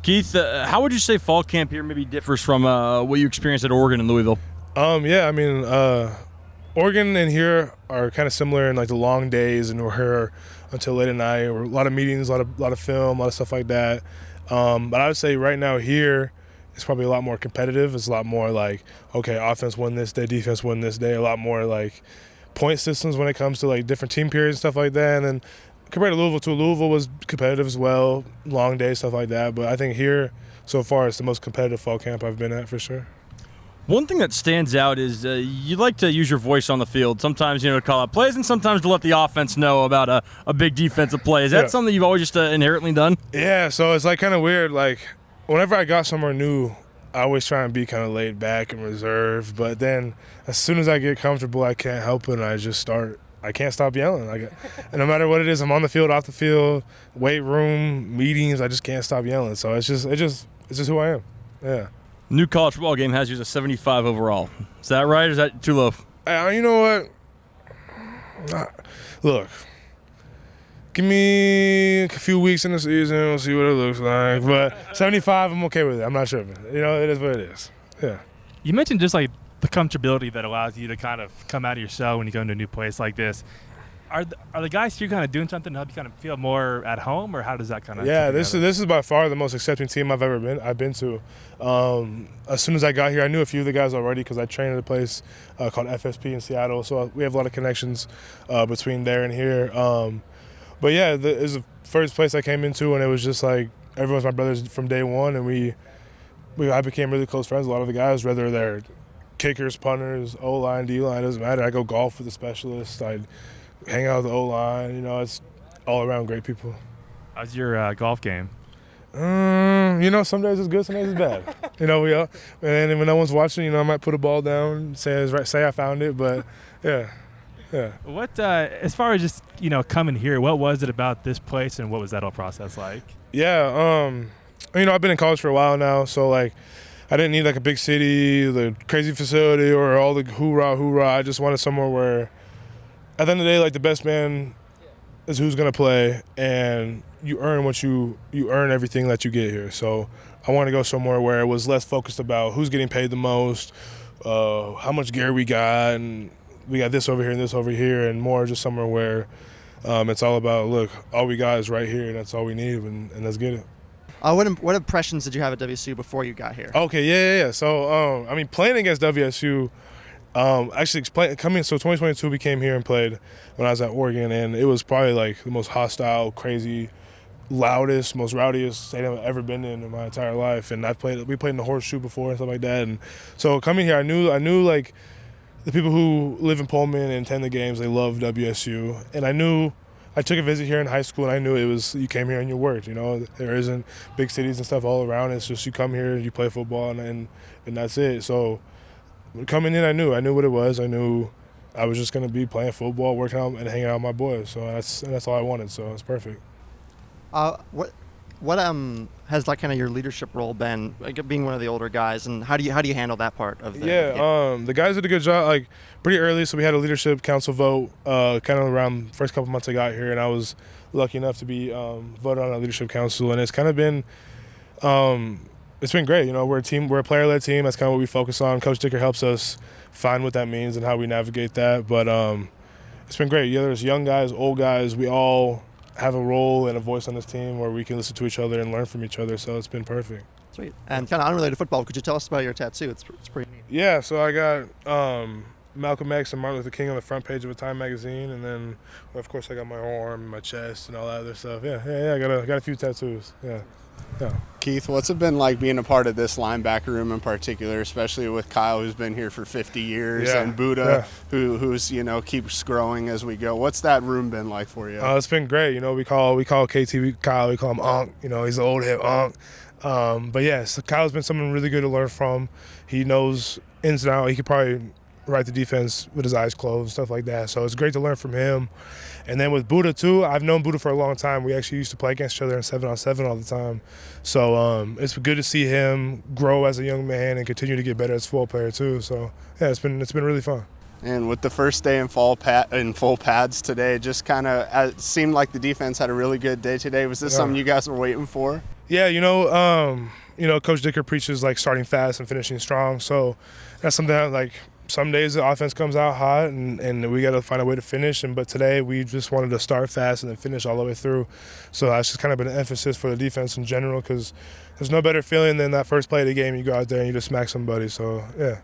Keith, how would you say fall camp here maybe differs from what you experienced at Oregon and Louisville? Oregon and here are kind of similar in like the long days, and we're here until late at night. Or a lot of meetings, a lot of film, a lot of stuff like that. But I would say right now here, it's probably a lot more competitive. It's a lot more like, okay, offense won this day, defense won this day. A lot more like point systems when it comes to like different team periods and stuff like that. And then compared to Louisville was competitive as well, long day, stuff like that. But I think here, so far, it's the most competitive fall camp I've been at for sure. One thing that stands out is you like to use your voice on the field. Sometimes, to call out plays and sometimes to let the offense know about a big defensive play. Is that something you've always just inherently done? Yeah, so it's like kind of weird. Like whenever I got somewhere new, I always try and be kind of laid back and reserved. But then as soon as I get comfortable, I can't help it, and I can't stop yelling. And no matter what it is, I'm on the field, off the field, weight room, meetings, I just can't stop yelling. So it's just who I am. Yeah. New college football game has you as a 75 overall. Is that right, or is that too low? You know what? Look, give me a few weeks in the season, we'll see what it looks like. But 75, I'm okay with it. I'm not sure. It is what it is. Yeah. You mentioned just like the comfortability that allows you to kind of come out of your shell when you go into a new place like this. Are the guys here kind of doing something to help you kind of feel more at home, or how does that kind of? Yeah, this is by far the most accepting team I've been to. As soon as I got here, I knew a few of the guys already because I trained at a place called FSP in Seattle, so we have a lot of connections between there and here. But yeah, it was the first place I came into, and it was just like everyone's my brothers from day one, and I became really close friends. A lot of the guys, whether they're kickers, punters, O-line, D-line, doesn't matter. I go golf with the specialists. I hang out with the O-line. It's all around great people. How's your golf game? Some days it's good, some days it's bad. And when no one's watching, I might put a ball down, say I found it, but yeah. What, as far as just, coming here, what was it about this place and what was that whole process like? Yeah, I've been in college for a while now, so like I didn't need like a big city, the crazy facility, or all the hoorah. I just wanted somewhere where at the end of the day, like the best man is who's gonna play, and you earn you earn everything that you get here. So I want to go somewhere where it was less focused about who's getting paid the most, how much gear we got, and we got this over here and this over here, and more just somewhere where it's all about, look, all we got is right here, and that's all we need, and let's get it. What impressions did you have at WSU before you got here? Okay, yeah. So, playing against WSU, coming, so 2022 we came here and played when I was at Oregon, and it was probably like the most hostile, crazy, loudest, most rowdiest stadium I've ever been in my entire life. And we played in the Horseshoe before and stuff like that. And so coming here, I knew like the people who live in Pullman and attend the games, they love WSU. And I took a visit here in high school, and I knew it was, you came here and you worked. There isn't big cities and stuff all around. It's just you come here and you play football, and that's it. So coming in, I knew what it was. I knew I was just going to be playing football, working out, and hanging out with my boys. So that's all I wanted. So it's perfect. What has like kind of your leadership role been, like being one of the older guys, and how do you handle that part of the game? The guys did a good job, like pretty early. So we had a leadership council vote kind of around the first couple months I got here, and I was lucky enough to be voted on a leadership council, and it's kind of been it's been great. We're a player-led team. That's kind of what we focus on. Coach Dicker helps us find what that means and how we navigate that. But it's been great. There's young guys, old guys. We all have a role and a voice on this team where we can listen to each other and learn from each other. So it's been perfect. Sweet. And kind of unrelated to football, could you tell us about your tattoo? It's pretty neat. Yeah. So I got Malcolm X and Martin Luther King on the front page of a Time magazine, and then of course I got my arm, my chest, and all that other stuff. Yeah. I got a few tattoos. Yeah. Keith, what's it been like being a part of this linebacker room in particular, especially with Kyle, who's been here for 50 years, and Buddha, who's keeps growing as we go? What's that room been like for you? It's been great. We call KT Kyle, we call him Unc. He's an old head Unc. But yeah, so Kyle's been someone really good to learn from. He knows ins and outs. He could probably write the defense with his eyes closed, stuff like that. So it's great to learn from him. And then with Buddha too, I've known Buddha for a long time. We actually used to play against each other in 7-on-7 all the time. So it's good to see him grow as a young man and continue to get better as a football player too. So yeah, it's been really fun. And with the first day in full pads today, just kind of seemed like the defense had a really good day today. Was this something you guys were waiting for? Yeah, Coach Dicker preaches like starting fast and finishing strong. So that's something that like some days the offense comes out hot and we got to find a way to finish. But today we just wanted to start fast and then finish all the way through. So that's just kind of been an emphasis for the defense in general because there's no better feeling than that first play of the game. You go out there and you just smack somebody. So yeah.